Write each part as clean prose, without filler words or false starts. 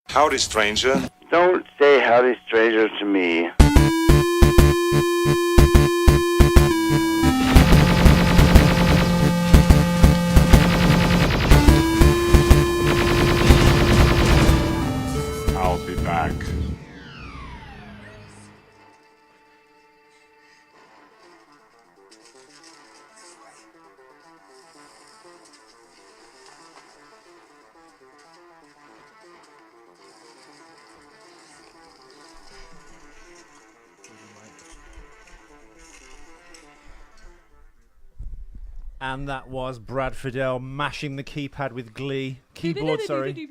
Howdy, stranger. Don't say howdy, stranger, to me. I'll be back. And that was Brad Fiedel mashing the keypad with glee. Keyboard, sorry. He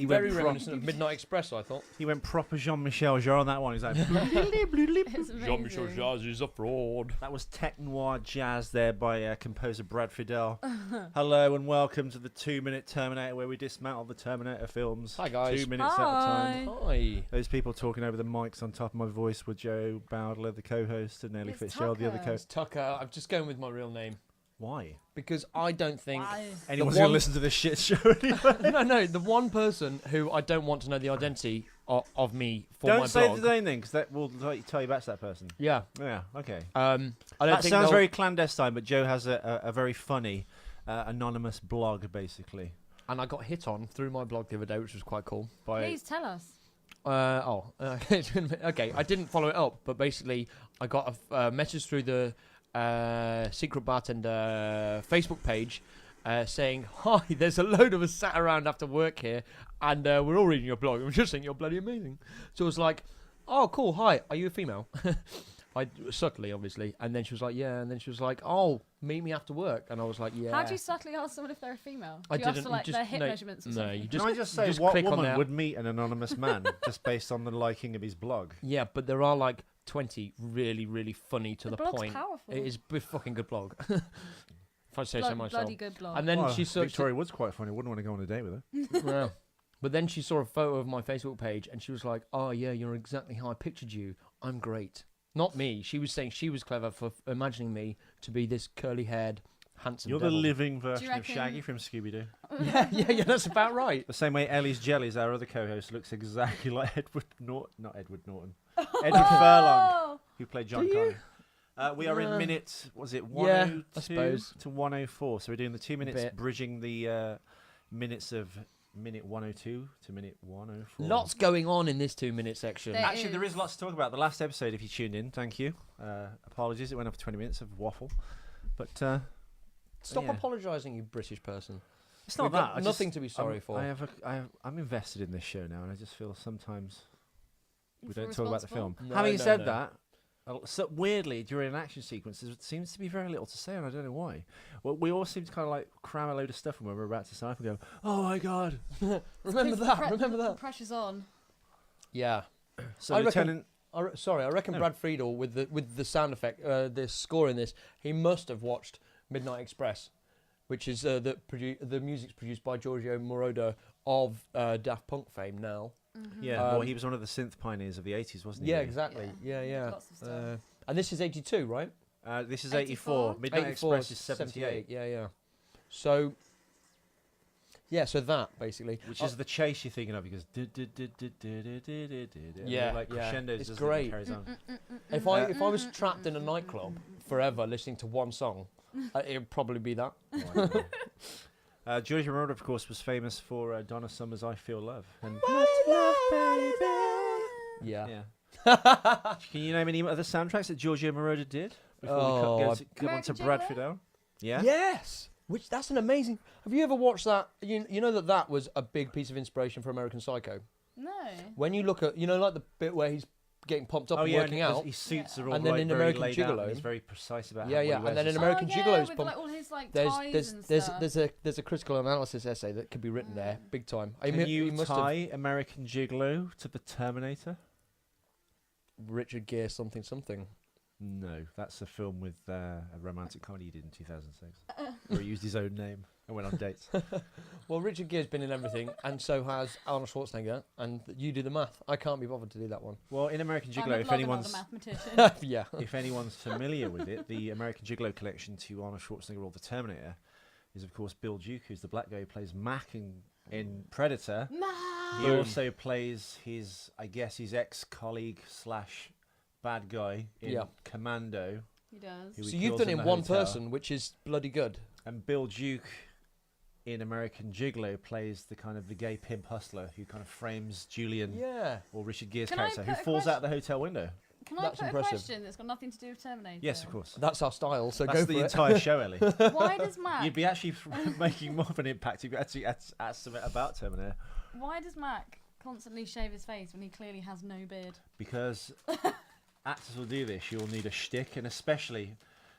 Very went reminiscent of Midnight Express, I thought. He went proper Jean-Michel Jarre on that one. He's like, It's amazing. Jean-Michel Jarre is a fraud. that was tech noir jazz there by composer Brad Fiedel. Hello and welcome to the 2-Minute Terminator, where we dismantle the Terminator films. Hi, guys. 2 minutes at a time. Hi. Those people talking over the mics on top of my voice were Joe Bowdler, the co-host, and Nellie It's Fitzgerald, the other Tucker. co-host. Tucker, I'm just going with my real name. Why? Because I don't think... Anyone's one- going to listen to this shit show anyway? No, the one person who I don't want to know the identity of me for my Don't say blog. the name then, because that will tell you back to that person. Yeah. Yeah, okay. I don't That think sounds they'll- very clandestine, but Joe has a very funny anonymous blog, basically. And I got hit on through my blog the other day, which was quite cool. By Please tell us. Okay, I didn't follow it up, but basically I got a message through the Secret Bartender Facebook page saying, "Hi, there's a load of us sat around after work here, and we're all reading your blog, and we're just saying you're bloody amazing." So it was like, "Oh, cool, hi, are you a female?" I subtly, obviously, and then she was like, "Yeah," and then she was like, "Oh, meet me after work," and I was like, "Yeah." How do you subtly ask someone if they're a female? I Do you ask didn't- for you like just- their hip no, measurements or no, something? you just- Can I just say, just what click on woman that. would meet an anonymous man just based on the liking of his blog? Yeah, but there are like 20 really, really funny to the blog's point. powerful. It is a fucking good blog. If I say so myself. Bloody good blog. And then Well, she searched. Victoria Wood's quite funny. Wouldn't want to go on a date with her. Yeah. But then she saw a photo of my Facebook page and she was like, "Oh yeah, you're exactly how I pictured you. I'm great." Not me. She was saying she was clever for imagining me to be this curly-haired, handsome. You're the devil. living version of reckon- Shaggy from Scooby-Doo. yeah. That's about right. The same way Ellie's Jellies, our other co-host, looks exactly like Edward Norton. Not Edward Norton. Edward Furlong, who played John Do you? Connor. We are in Yeah. minute, was it Yeah, 102 I suppose. to 104? So we're doing the 2 minutes, Bit. bridging the minutes of minute 102 to minute 104. Lots going on in this 2-minute section. There- Actually, there is lots to talk about. The last episode, if you tuned in, thank you. Apologies, it went up for 20 minutes of waffle. But Stop yeah. apologising, you British person. it's not We've that. got I nothing just- to be sorry for. I'm invested in this show now, and I just feel sometimes we You feel don't talk about the responsible? film. No, Having no, said no. that, so weirdly during an action sequence, there seems to be very little to say, and I don't know why. Well, we all seem to kind of like cram a load of stuff when we're about to sign up and go, "Oh my god!" Remember that. Remember The that. pressure's on. Yeah. So I reckon- Lieutenant, I reckon No. Brad Friedel with the sound effect, the score in this, he must have watched Midnight Express, which is the music's produced by Giorgio Moroder of Daft Punk fame now. yeah, well, Um, he was one of the synth pioneers of the 80s, wasn't he? Yeah, really? exactly. Yeah. Lots of stuff. And this is 82, right? This is 84. 84. Midnight 84, Express is 78, Yeah. So, yeah, so that basically, which is the chase you're thinking of, because Yeah, like yeah. crescendos, It's doesn't it, great. and carries on. if I was trapped in a nightclub forever listening to one song, it would probably be that. Giorgio Moroder, of course, was famous for Donna Summer's "I Feel Love." And Yeah. yeah. Can you name any other soundtracks that Giorgio Moroder did before Oh, we go I- on to American Brad Gigolo? Fiedel? Yeah. Yes. Which that's an amazing. Have you ever watched that? You know that was a big piece of inspiration for American Psycho. No. When you look at like the bit where he's getting pumped up Oh and yeah, working and out. his suits are all And then like in very American laid out, and Gigolo- he's very precise about Yeah, how yeah, what he and then wears in and American oh, yeah, Gigolo's with pump- like all his like There's ties and there's stuff. there's a critical analysis essay that could be written there, big time. stuff. Can you must have tie American Gigolo to the Terminator? Richard Gere something. No, that's a film with a romantic comedy he did in 2006, where he used his own name and went on dates. Well, Richard Gere's been in everything, and so has Arnold Schwarzenegger. And you do the math. I can't be bothered to do that one. Well, in American I'm Gigolo, a if blogger, anyone's not a mathematician. Yeah. if anyone's familiar with it, the American Gigolo collection to Arnold Schwarzenegger or the Terminator is, of course, Bill Duke, who's the black guy who plays Mac in in Predator. He also plays his ex-colleague / bad guy in Commando. He does. who he So you've kills done in in the one hotel. person, which is bloody good. And Bill Duke in American Gigolo plays the gay pimp hustler who kind of frames Julian or Richard Gere's Can I character who put a falls out the hotel window. Can I That's put impressive. a question that's got nothing to do with Terminator? Yes, of course. That's our style, so That's go the for it. entire show, Ellie. Why does Mac? You'd be actually making more of an impact if you actually asked something about Terminator. Why does Mac constantly shave his face when he clearly has no beard? Because actors will do this. You'll need a shtick, and especially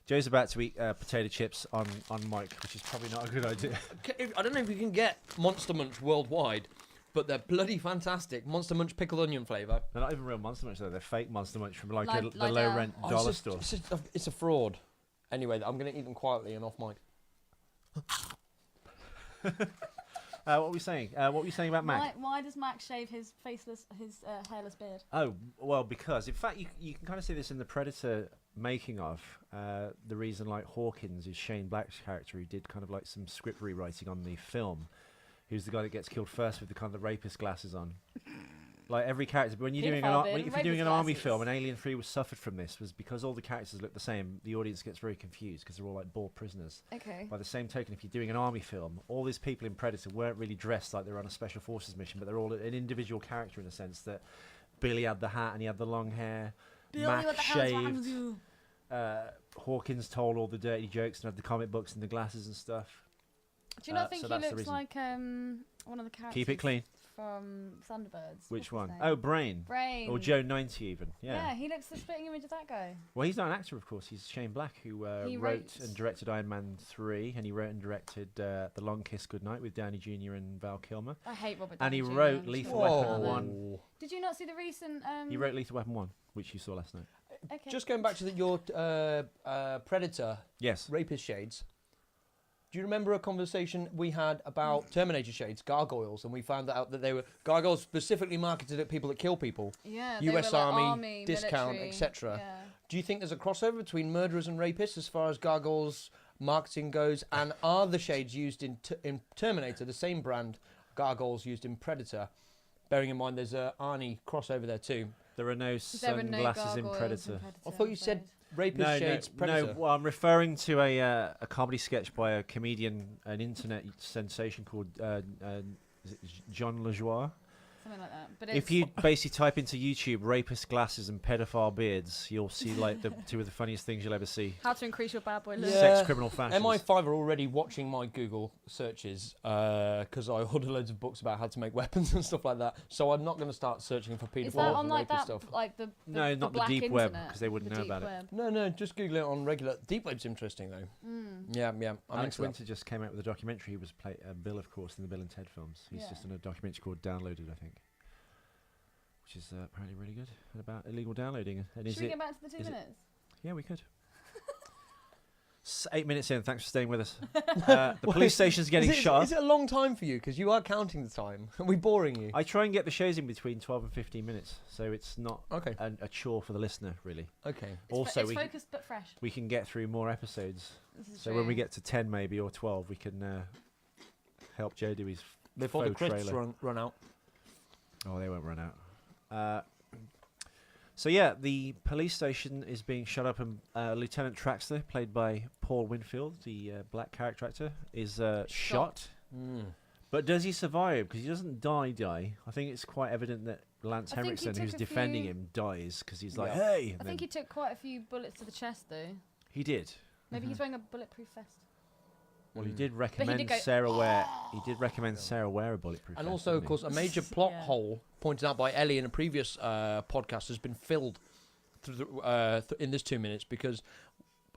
Joe's about to eat potato chips on mic, which is probably not a good idea. I don't know if you can get Monster Munch worldwide, but they're bloody fantastic. Monster Munch pickled onion flavour. They're not even real Monster Munch though. They're fake Monster Munch from the Lidl. low rent dollar store. It's a fraud. Anyway, I'm going to eat them quietly and off mic. What were we saying? What were you saying about Mac? Why does Mac shave his hairless beard? Oh, well, because in fact you can kind of see this in the Predator making of. The reason Hawkins is Shane Black's character, who did kind of some script rewriting on the film, who's the guy that gets killed first with the rapist glasses on. Every character, but when you're doing if you're doing an army film, and Alien 3 was suffered from this, was because all the characters look the same. The audience gets very confused because they're all bored prisoners. Okay. By the same token, if you're doing an army film, all these people in Predator weren't really dressed like they're on a special forces mission, but they're all an individual character in a sense that Billy had the hat and he had the long hair. Mac shaved. Hawkins told all the dirty jokes and had the comic books and the glasses and stuff. Do you not think so he that's the looks reason. like one of the characters? Keep it clean. From Thunderbirds. Which What's one? his Oh, name? Brain. Brain. Or Joe 90 even. Yeah, he looks the spitting image of that guy. Well, he's not an actor, of course. He's Shane Black, who He wrote wrote- and directed Iron Man 3, and he wrote and directed The Long Kiss Goodnight with Downey Jr. and Val Kilmer. I hate Robert And Downey he Jr. wrote I'm Lethal sure. Weapon Whoa. 1. Did you not see the recent? He wrote Lethal Weapon 1, which you saw last night. Okay. Just going back to your Predator Yes. rapist shades. Do you remember a conversation we had about Terminator shades, gargoyles, and we found out that they were gargoyles specifically marketed at people that kill people, yeah, they US were like Army, discount, military, etc. Yeah. Do you think there's a crossover between murderers and rapists as far as gargoyles marketing goes? And are the shades used in Terminator the same brand gargoyles used in Predator? Bearing in mind there's a Arnie crossover there too. There are no There were no sunglasses in gargoyles Predator. I thought you said rapist No, shades Predator. no. Well, I'm referring to a comedy sketch by a comedian, an internet sensation called is it John LaJoie. Something like that. But If you basically type into YouTube rapist glasses and pedophile beards, you'll see the two of the funniest things you'll ever see. how to increase your bad boy look. Yeah. Sex criminal fashions. MI5 are already watching my Google searches because I ordered loads of books about how to make weapons and stuff like that. So I'm not going to start searching for Is that paedophile on and like rapist that, stuff. like the No, the not the black deep web, internet, 'cause they wouldn't the know deep about it. web. No, just Google it on regular. Deep Web's interesting though. Yeah. I'm Alex into that. Winter just came out with a documentary. He was Bill, of course, in the Bill and Ted films. He's Yeah. just done a documentary called Downloaded, I think, which is apparently really good, and about illegal downloading. And Should we get back to the 2 is it- minutes? Yeah, we could. 8 minutes in. Thanks for staying with us. The police station's getting shut. Is it a long time for you? Because you are counting the time. Are we boring you? I try and get the shows in between 12 and 15 minutes, so it's not Okay. a chore for the listener, really. Okay. Also, it's we focused but fresh. we can get through more episodes. This is So true. when we get to 10 maybe or 12, we can help Joe do his Before the faux crisps trailer. run out. Oh, they won't run out. So yeah, the police station is being shut up, and Lieutenant Traxler, played by Paul Winfield, the black character actor, is shot. But does he survive? Because he doesn't die. I think it's quite evident that Lance I think he Henriksen, who's took a defending few- him, dies because he's like, Yeah. "Hey!" and I think then he took quite a few bullets to the chest though. he did. Maybe he's wearing a bulletproof vest. Well, he did But recommend he did go, Sarah Ware. He did recommend Sarah Wear a bulletproof. And vest, also, of didn't he? course, a major plot Yeah. hole pointed out by Ellie in a previous podcast has been filled through in this 2 minutes because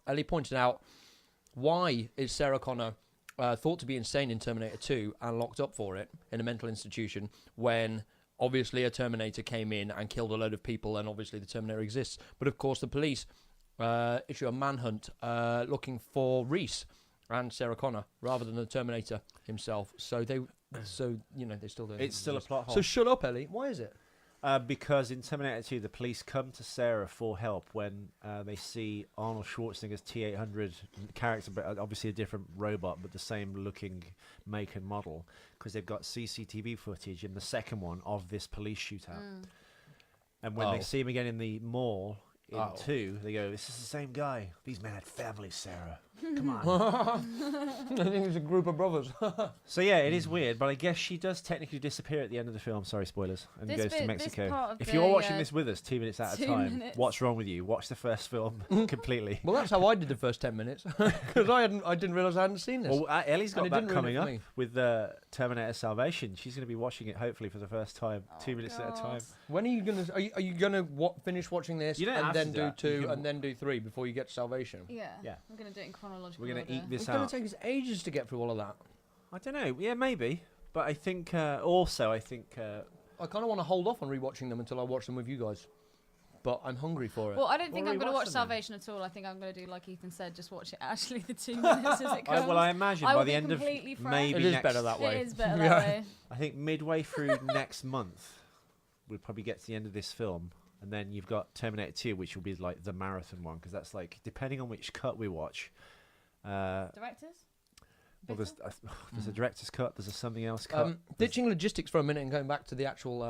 Ellie pointed out why is Sarah Connor thought to be insane in Terminator 2 and locked up for it in a mental institution when obviously a Terminator came in and killed a load of people and obviously the Terminator exists. But of course, the police issue a manhunt looking for Reese and Sarah Connor rather than the Terminator himself. So they still don't. It's still a plot hole. So shut up, Ellie. Why is it? Because in Terminator 2, the police come to Sarah for help when they see Arnold Schwarzenegger's T-800 character, but obviously a different robot, but the same looking make and model, because they've got CCTV footage in the second one of this police shootout. And when they see him again in the mall in 2, they go, "This is the same guy. These men had families, Sarah. Come on." I think it's a group of brothers. So yeah, it is weird, but I guess she does technically disappear at the end of the film. Sorry, spoilers. And This goes to bit- this Mexico. part of If the, you're watching this with us 2 minutes at a 2 time, minutes. what's wrong with you? Watch the first film completely. Well, that's how I did the first 10 minutes because I didn't realise I hadn't seen this. Well, Ellie's got And it that didn't ruin coming it for up me. with Terminator Salvation. She's going to be watching it hopefully for the first time, 2 minutes at a time. When are you gonna? Are you gonna finish watching this You don't and have then to do do that. You 2 can and then do 3 before you get to Salvation? Yeah. Yeah. We're going to do it in chronological We're going order. to eat this It's gonna out. take us ages to get through all of that. I don't know. Yeah, maybe. But I think also, I kind of want to hold off on rewatching them until I watch them with you guys, but I'm hungry for it. Well, I don't think Well, I'm going to rewatch watch them then. Salvation at all. I think I'm going to do like Ethan said, just watch it actually the 2 minutes as it comes. I imagine I by will the be end of completely frank. maybe It is next, better that way. It is better Yeah. that way. I think midway through next month, we'll probably get to the end of this film, and then you've got Terminator 2, which will be like the marathon one, because that's like depending on which cut we watch. Directors? Well, there's a director's cut. There's a something else cut. Ditching logistics for a minute and going back to the actual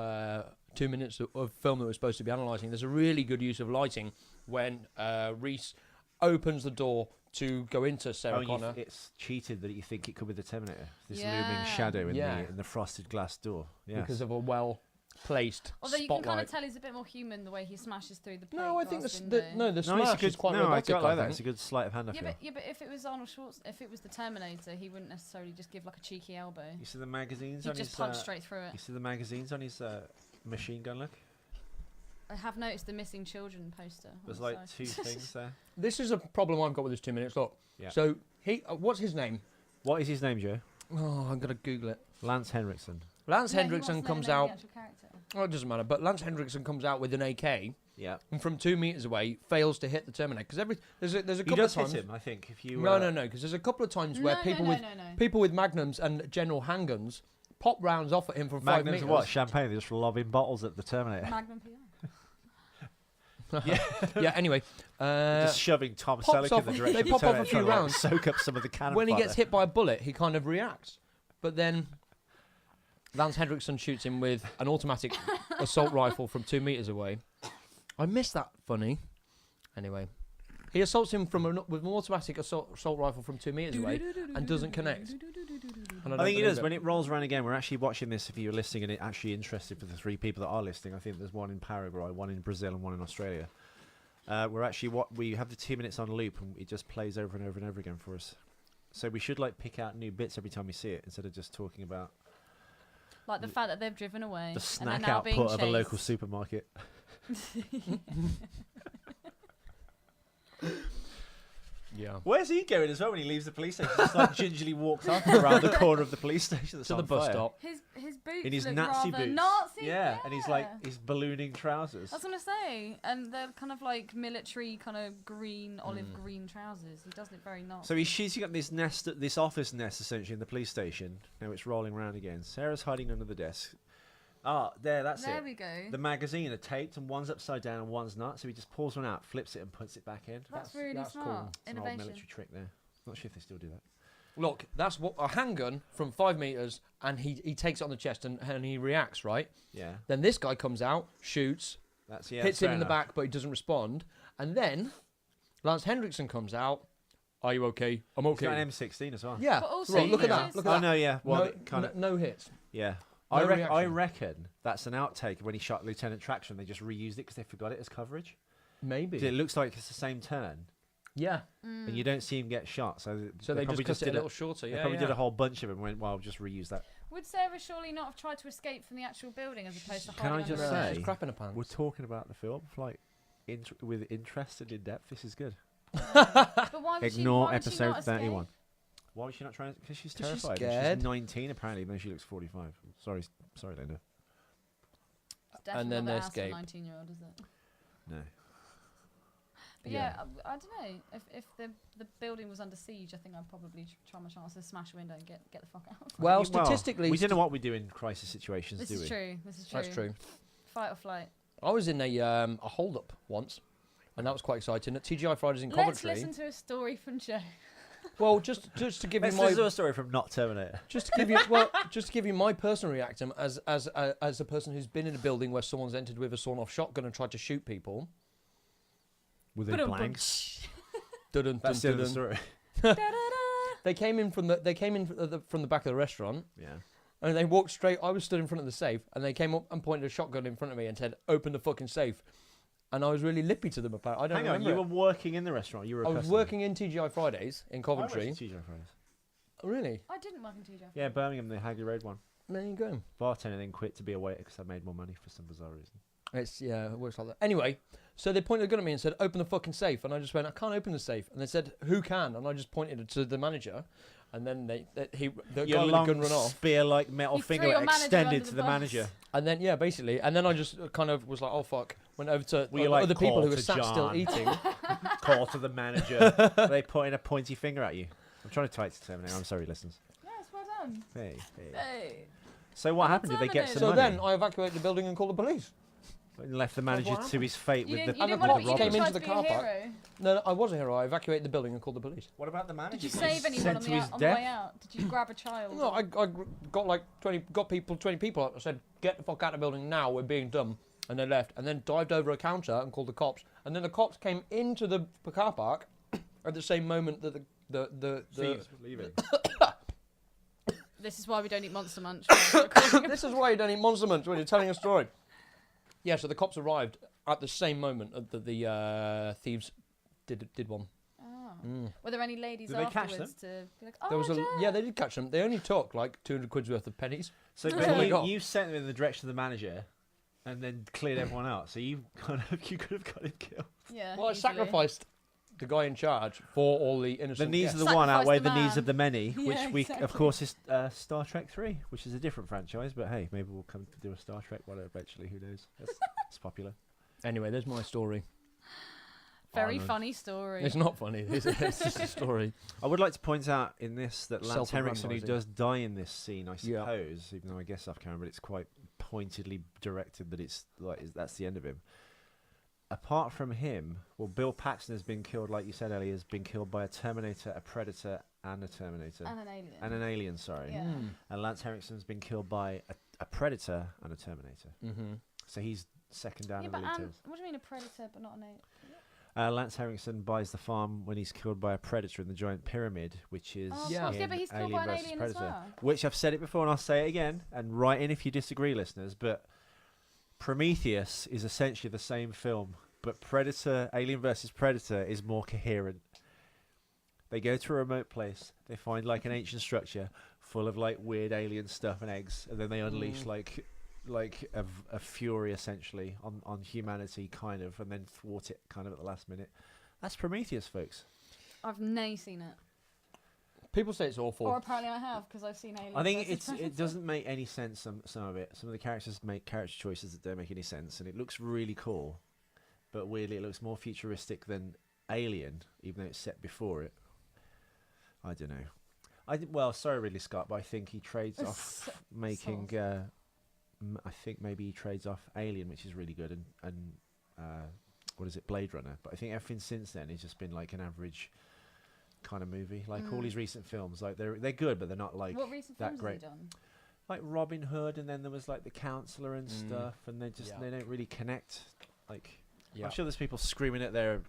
2 minutes of film that we're supposed to be analysing, there's a really good use of lighting when Reese opens the door to go into Sarah Connor. It's cheated that you think it could be the Terminator. This Yeah. looming shadow Yeah. in the frosted glass door. Yes. Because of a well-placed Although you can kind spotlight. of tell he's a bit more human the way he smashes through the plate No, I think glass the window. no, it's smash a good, is quite no, I robotic. quite like that. think. It's a good sleight of hand. I feel. Yeah, but if it was Arnold Schwarzenegger, if it was the Terminator, he wouldn't necessarily just give like a cheeky elbow. You see the magazines He'd on just his. punch straight through it. You see the magazines on his machine gun look. I have noticed the missing children poster. on There's the like side. 2 things there. This is a problem I've got with this 2 minutes. Look, Yeah. so what's his name? What is his name, Joe? Oh, I'm gonna Google it. Lance Henriksen. Lance No, he wants Hendrickson to know comes the name of out. the actual character. Oh, it doesn't matter. But Lance Hendrickson comes out with an AK Yeah. and from 2 meters away fails to hit the Terminator because there's a He couple does of times. hit him, I think. If you. No, because there's a couple of times where No, people no, no. people with magnums and general handguns pop rounds off at him from 5 Magnums meters. are what? Champagne. They're just lobbing bottles at the Terminator. Magnum PR. Yeah. Anyway, just shoving Tom pops Selleck off- in the direction they of the pop off a Terminator, few trying to, like, rounds. soak up some of the cannon when he fodder. gets hit by a bullet, he kind of reacts. But then Lance Hendrickson shoots him with an automatic assault rifle from 2 meters away. I missed that funny. Anyway, he assaults him with an automatic assault rifle from 2 meters away and doesn't connect. And I don't think he believe does. When it rolls around again, we're actually watching this. If you're listening and actually interested for the 3 people that are listening, I think there's one in Paraguay, one in Brazil, and one in Australia. We're actually we have the 2 minutes on loop, and it just plays over and over and over again for us. So we should like pick out new bits every time we see it instead of just talking about Like the fact that they've driven away. the and snack they're now being output of a local chased. supermarket. Yeah. Where's he going as well when he leaves the police station? Just like gingerly walks up around the corner of the police station that's To the on bus fire. stop. His boots In his look Nazi rather boots. Nazi, Yeah, and he's like his ballooning trousers. I was gonna say, and they're kind of like military, kind of green, olive green trousers. He does look very Nazi. So he's shooting at this nest, this office nest, essentially in the police station. Now it's rolling around again. Sarah's hiding under the desk. Ah, that's there it. we go. The magazine are taped, and one's upside down and one's not. So he just pulls one out, flips it, and puts it back in. That's really that's smart. cool. It's an old Innovation. military trick there. Not sure if they still do that. Look, that's what a handgun from 5 meters, and he takes it on the chest and he reacts, right? Yeah, Then this guy comes out, shoots, that's hits fair him in the enough. back, but he doesn't respond. And then Lance Hendrickson comes out. Are you okay? I'm He's okay. got an M16 as well. Yeah. But also Right, look at you that. notice- Look at Oh that. no, yeah. Well, no, it kind of. no hits. Yeah. No I reaction. reckon that's an outtake when he shot Lieutenant Traction. They just reused it because they forgot it as coverage. Maybe. 'Cause it looks like it's the same turn, Yeah. and you don't see him get shot. So So they probably just cut it a did little shorter. They Yeah. probably yeah. did a whole bunch of them. And went, well, I'll just reuse that. Would Sarah surely not have tried to escape from the actual building as opposed to Can I hiding just under a say- desk? crap in her pants. We're talking about the film like with interest and in depth. This is good. But why would Ignore why would she episode not escape? 31. Why was she not trying? Because she's 'Cause she's terrified. and scared. She's 19 apparently, and then she looks 45. Sorry, Linda. It's definitely And then not they the ass of a escape. 19-year-old, is it? No. But yeah, I don't know. If the building was under siege, I think I'd probably try my chance to smash a window and get the fuck out. Well, statistically, we don't know what we do in crisis situations, This do is we? true. This is true. that's true. fight or flight. I was in a hold-up once, and that was quite exciting. At TGI Fridays in Let's Coventry. listen to a story from Joe. Well, just to give you Let's my listen to a story from not Terminator. just to give you my personal reaction as a person who's been in a building where someone's entered with a sawn-off shotgun and tried to shoot people. With a blanks. Dun, That's the end of the dun, story. They came in from the back of the restaurant, Yeah. and they walked straight. I was stood in front of the safe, and they came up and pointed a shotgun in front of me and said, "Open the fucking safe." And I was really lippy to them about it. I don't Hang on, remember. you were working in the restaurant. You were. I was working in TGI Fridays in Coventry. TGI Fridays. Oh, really? I didn't work in TJ. Yeah, Birmingham, the Hagley Road one. There you go. Bartender then quit to be a waiter because I made more money for some bizarre reason. It works like that. Anyway, so they pointed a gun at me and said, "Open the fucking safe." And I just went, "I can't open the safe." And they said, "Who can?" And I just pointed to the manager. And then the guy with the gun ran off. spear-like metal You threw finger your manager extended under to the the bus. manager. And then, yeah, basically. And then I just kind of was like, "Oh, fuck." Went over to Were you like, other people who "Call were to sat still John"? eating. Call to the manager. They pointing a pointy finger at you. I'm trying to type to Terminator. I'm sorry, listeners. Yes, well done. Hey. Hey. So what happened? Did they get Terminator. some So money? then I evacuated the building and called the police. And left the manager what to his fate You with didn't, the you didn't other want to, you came didn't try into to the be a car park. hero. No, I was a hero. I evacuated the building and called the police. What about the manager? Did you He save anyone sent on to the, his on the death? way out? Did you grab a child? No, I got like 20 people up. I said, "Get the fuck out of the building now. We're being dumb." And they left, and then dived over a counter and called the cops. And then the cops came into the car park at the same moment that the Thieves were leaving. This is why we don't eat Monster Munch. This is why you don't eat Monster Munch when you're telling a story. Yeah, so the cops arrived at the same moment that the thieves did one. Oh. Were there any ladies Did they catch afterwards to be like, oh, There was Joe? yeah, they did catch them. They only took like 200 quid's worth of pennies. So That's all but they got. you sent them in the direction of the manager, and then cleared everyone out. So you could have got him killed. Yeah. Well, I easily. sacrificed the guy in charge for all the The innocent needs guests. of the one Sacrifice outweigh the the needs man. of the many, Yeah, which we, exactly. of course, is Star Trek 3, which is a different franchise. But hey, maybe we'll come to do a Star Trek one eventually. Who knows? It's popular. Anyway, there's my story. Very Oh, no. funny story. It's not funny. It's just a story. I would like to point out in this that Lance Henriksen, who Self-aggrandising. does die in this scene, I Yeah. suppose, even though I guess off camera, but it's quite pointedly directed that it's like that's the end of him. Apart from him, well, Bill Paxton has been killed, like you said, Ellie, has been killed by a Terminator, a Predator, and a Terminator. And an alien. And an alien, sorry. Yeah. And Lance Henriksen's been killed by a Predator and a Terminator. Mm-hmm. So he's second down Yeah, in but the league tables. what do you mean a predator but not an alien? Lance Henriksen buys the farm when he's killed by a predator in the giant pyramid, which is Oh, Yeah. yeah, but he's killed by an versus alien as Predator. well. Which I've said it before and I'll say it again, and write in if you disagree, listeners, but Prometheus is essentially the same film, but Alien versus Predator is more coherent. They go to a remote place, they find like an ancient structure full of like weird alien stuff and eggs, and then they unleash like a fury essentially on humanity, kind of, and then thwart it kind of at the last minute. That's Prometheus, folks. I've never seen it. People say it's awful. Or apparently I have, because I've seen Alien. I think versus Predator. it doesn't make any sense. Some of it. Some of the characters make character choices that don't make any sense, and it looks really cool, but weirdly it looks more futuristic than Alien, even though it's set before it. I don't know. Well, sorry, Ridley Scott, but I think he trades off making. I think maybe he trades off Alien, which is really good, and what is it, Blade Runner. But I think everything since then has just been like an average kind of movie. Like all his recent films, like they're good, but they're not like What recent that films great. have you done? Like Robin Hood, and then there was like The Counselor and stuff, and they don't really connect. Like I'm sure there's people screaming at their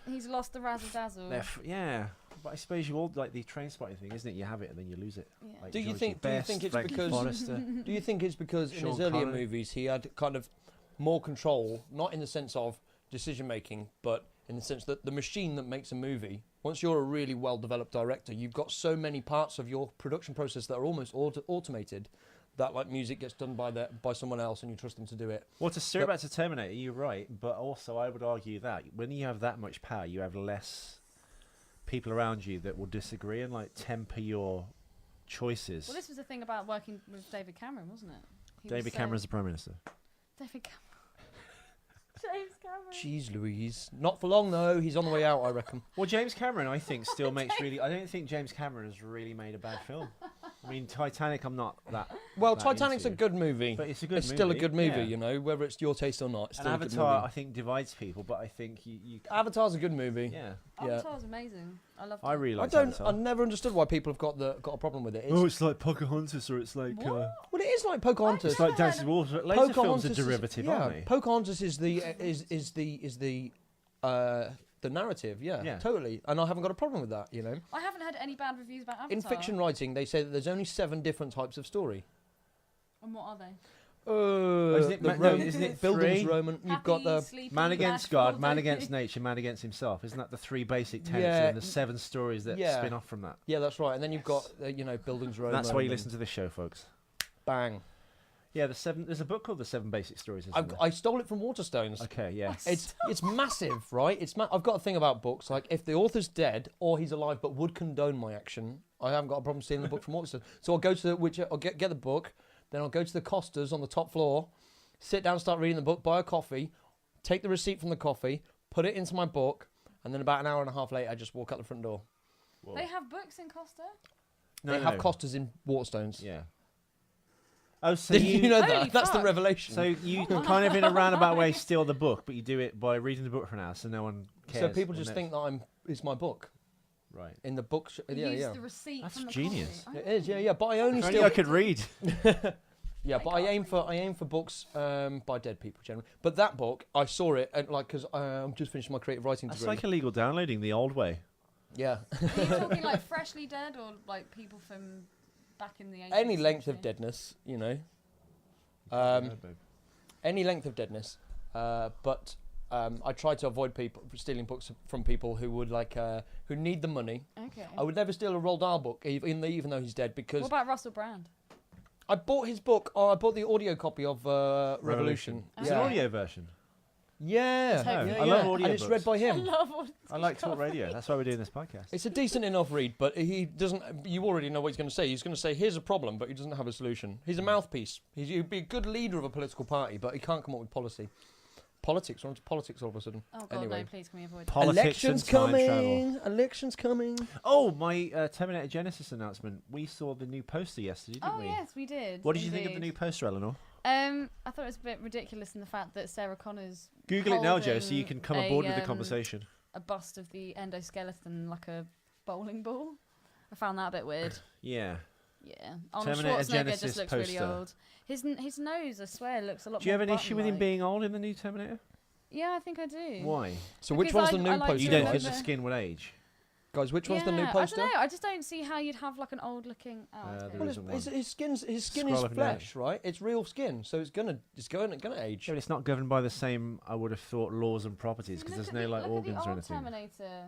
He's lost the razzle dazzle. yeah. But I suppose you all like the train spotting thing, isn't it? You have it and then you lose it. Yeah. Like Do you Georgie think Best, it's Frankie because Forrester. Do you think it's because in Sean his earlier Connery. movies he had kind of more control, not in the sense of decision making, but in the sense that the machine that makes a movie, once you're a really well developed director, you've got so many parts of your production process that are almost automated, that like music gets done by someone else and you trust them to do it. Well, to steer back to Terminator, you're right, but also I would argue that when you have that much power, you have less people around you that will disagree and like temper your choices. Well, this was the thing about working with David Cameron, wasn't it? He was David saying- Cameron's the Prime Minister. David Cameron. James Cameron. Jeez Louise. Not for long though, he's on the way out, I reckon. Well, James Cameron, I think, still makes really... I don't think James Cameron has really made a bad film. I mean, Titanic, I'm not that. Well, that Titanic's a into. good movie. But it's a good movie. Still a good movie, yeah. you know, whether it's your taste or not. It's And still a good Avatar, movie. I think, divides people, but I think you Avatar's a good movie. yeah. Yeah. Avatar's amazing. I love it. I really like I Avatar. never understood why people have got a problem with it. It's like Pocahontas, or it's like. What? Well, it is like Pocahontas. It's like Dances with Wolves. But loads of films are is- derivative, yeah, aren't they? Pocahontas is the narrative. Yeah, Yeah. totally. And I haven't got a problem with that. You know, I haven't had any bad reviews about Avatar. in fiction writing, they say that there's only 7 different types of story. And what are they? Isn't it isn't it three? Roman. You've Happy, got the sleepy, Man against bashful, God, man dopey. against nature, man against himself. Isn't that the 3 basic tenets Yeah. and the 7 stories that Yeah. spin off from that? yeah, that's right. And then you've got buildings Roman. That's why you listen to this show, folks. Bang. Yeah, there's a book called The 7 Basic Stories. Isn't there? I stole it from Waterstones. Okay, yeah. It's massive, right? I've got a thing about books. Like, if the author's dead or he's alive but would condone my action, I haven't got a problem stealing the book from Waterstones. So I'll go to I'll get the book, then I'll go to the Costas on the top floor, sit down, start reading the book, buy a coffee, take the receipt from the coffee, put it into my book, and then about an hour and a half later, I just walk out the front door. Whoa. They have books in Costa? They have Costas in Waterstones. Yeah. Oh, so Did you know Holy that? That's the fuck. revelation. So you kind of in a roundabout way steal the book, but you do it by reading the book for an hour, so no one cares. So people when just that's- think that it's my book right. in the book. You use Yeah. the receipt That's from the genius. coffee. It is, yeah. But I only If only steal. I could read. Yeah, but I aim for books by dead people generally. But that book, I saw it and because I'm just finishing my creative writing That's degree. like illegal downloading the old way. Yeah. Are you talking like freshly dead or like people from back in the 80s? Any length of deadness, you know. Any length of deadness. But I try to avoid stealing books from people who would who need the money. Okay. I would never steal a Roald Dahl book, even though he's dead, because What about Russell Brand? I bought his book. I bought the audio copy of Revolution. It's Yeah. an audio version. Yeah, No, yeah, I yeah. love and it's read audiobooks. by I him. love all I like talk radio. That's why we're doing this podcast. It's a decent enough read, but he doesn't. You already know what he's going to say. He's going to say, "Here's a problem," but he doesn't have a solution. He's a mouthpiece. He'd be a good leader of a political party, but he can't come up with policy. Politics. We're on to politics all of a sudden. Oh God, Anyway. no! Please, can we avoid? Politics Elections and time coming. travel. Elections coming. Oh, my Terminator Genesis announcement. We saw the new poster yesterday, didn't Oh we? yes, we did. What did you think of the indeed. new poster, Eleanor? I thought it was a bit ridiculous in the fact that Sarah Connor's Google it now, Joe, so you holding can come aboard with the a, conversation. a bust of the endoskeleton like a bowling ball. I found that a bit weird. Yeah. Yeah, Arnold Terminator Schwarzenegger Genesis just looks really poster. old. His nose, I swear, looks a lot. Do you have more an issue with him button-like. being old in the new Terminator? Yeah, I think I do. Why? So which Because one's the I new like poster? You to don't guys? think the remember- skin would age? Guys, which one's the new Yeah, poster? I don't know. I just don't see how you'd have like an old looking. Oh, there okay. Well, isn't one. his skin Scroll is up and down. flesh, right? It's real skin, so it's gonna age. Yeah, but it's not governed by the same, I would have thought, laws and properties, because there's no like organs or anything. Terminator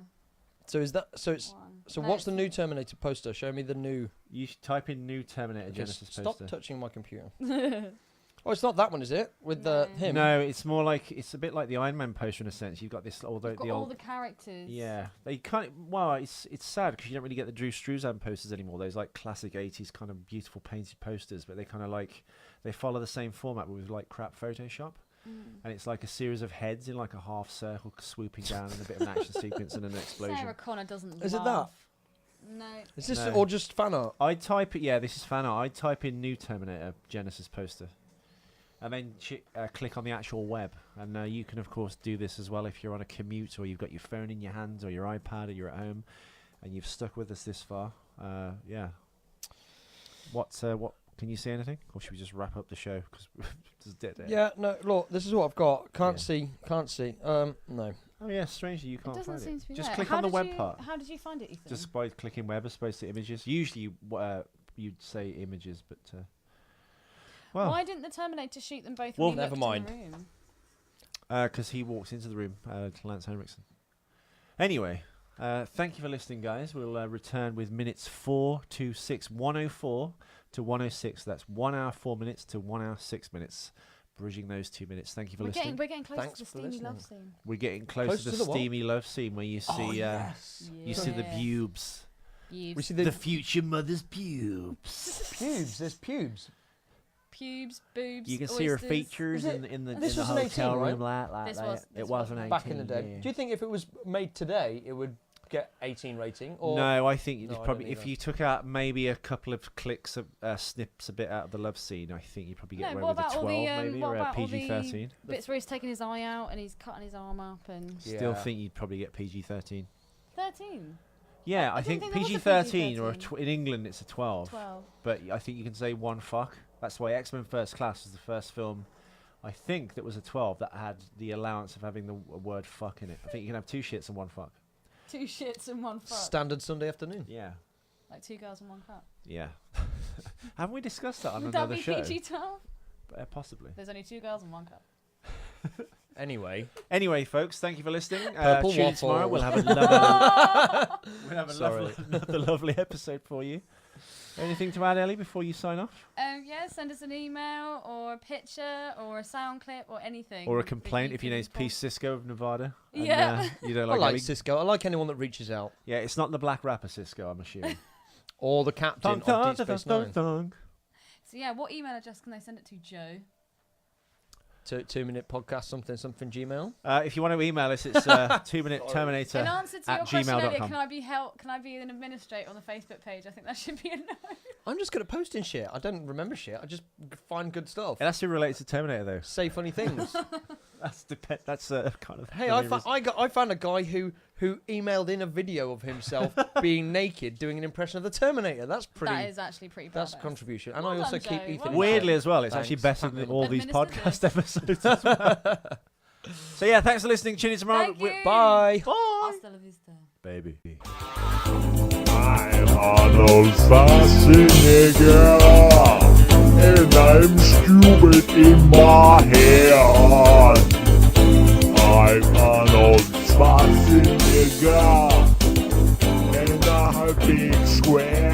So is that so? It's one. so. No, What's the it's new Terminator poster? Show me the new. You should type in new Terminator Genesis Stop poster. touching my computer. Oh, it's not that one, is it? With No. him. No, it's more like it's a bit like the Iron Man poster in a sense. You've got this, although You've got the all old. the characters. Yeah, they kind of. Well, it's sad because you don't really get the Drew Struzan posters anymore. Those like classic '80s kind of beautiful painted posters, but they kind of like they follow the same format but with like crap Photoshop, and it's like a series of heads in like a half circle swooping down and a bit of an action sequence and an explosion. Sarah Connor doesn't. Is it laugh. No. Is this No. or just fan art? I'd type it. Yeah, this is fan art. I'd type in new Terminator Genesis poster, and then click on the actual web. And you can of course do this as well if you're on a commute or you've got your phone in your hands or your iPad or you're at home, and you've stuck with us this far. Yeah. What can you say anything, or should we just wrap up the show because it's dead air? Yeah, no. Look, this is what I've got. Can't Yeah. see. No. Oh yeah, strangely you It can't doesn't find seem it. to be Just there. click How on the did web you- part. How did you find it, Ethan? Just by clicking web as opposed to images. Usually you'd say images, but well, Why didn't the Terminator shoot them both? Well, when he never looked in the room? because he walks into the room to Lance Henriksen. Anyway, thank you for listening, guys. We'll return with minutes 4 to 6, 104 to 106. That's 1 hour 4 minutes to 1 hour 6 minutes. Bridging those 2 minutes. Thank you for listening. We're getting close Thanks to the for steamy love listening. scene. We're getting close Close to to the the what? steamy love scene where you see you see the Yeah. pubes, Pubes. We see the the future mother's pubes. pubes. There's pubes. Pubes, boobs. You can see her oysters. features Is it- in the this was the an hotel 18, room like This that. was- It this was was an 18. Back in the day. yeah. Do you think if it was made today, it would get 18 rating? Or No, I think No, you'd I probably don't if either. you took out maybe a couple of clicks, snips a bit out of the love scene, I think you'd probably get No, away what with a about all 12 the maybe what or a about all PG-13. the bits where he's taking his eye out and he's cutting his arm up and Still Yeah. think you'd probably get PG-13. 13, Yeah, I I didn't think think there was a PG-13 or PG-13. in England it's a 12. 12. But I think you can say one fuck. That's why X-Men First Class was the first film, I think, that was a 12 that had the allowance of having the word fuck in it. I think you can have 2 shits and 1 fuck. 2 shits and 1 fuck. Standard Sunday afternoon. Yeah. Like 2 girls and 1 cup. Yeah. Haven't we discussed that on Would that another be show? PG-12? Possibly. There's only 2 girls and 1 cup. Anyway, Anyway, folks, thank you for listeting. Purple Tune in waffle. tomorrow. We'll have another, Sorry. another lovely episode for you. Anything to add, Ellie, before you sign off? Yeah, send us an email or a picture or a sound clip or anything. Or a that complaint if your can name's pull. P. Cisco of Nevada. and, Yeah. you don't I like like Ellie? Cisco. I like anyone that reaches out. Yeah, it's not the black rapper Cisco, I'm assuming. Or the captain of Deep Space Nine. So yeah, what email address can they send it to, Joe? 2-minute podcast something Gmail. If you want to email us, it's 2-minute Terminator. In answer to at your question earlier, gmail.com. can I be an administrator on the Facebook page? I think that should be a no. I'm just good at posting shit. I don't remember shit. I just find good stuff. It has to relate to Terminator, though. Say funny things. That's kind of. Hey, I found a guy who emailed in a video of himself being naked doing an impression of the Terminator. That's pretty. That is actually pretty bad. That's a contribution. And Well I also done, keep Joe. Ethan. Well in Weirdly check. as well, it's Thanks. actually better than all these Administered podcast episodes as well. So yeah, thanks for listening. Tune in tomorrow. Thank you. Bye. Bye. Hasta la vista. Baby. I'm Arnold Schwarzenegger, and I'm stupid in my head. I'm Arnold Schwarzenegger, and I have big square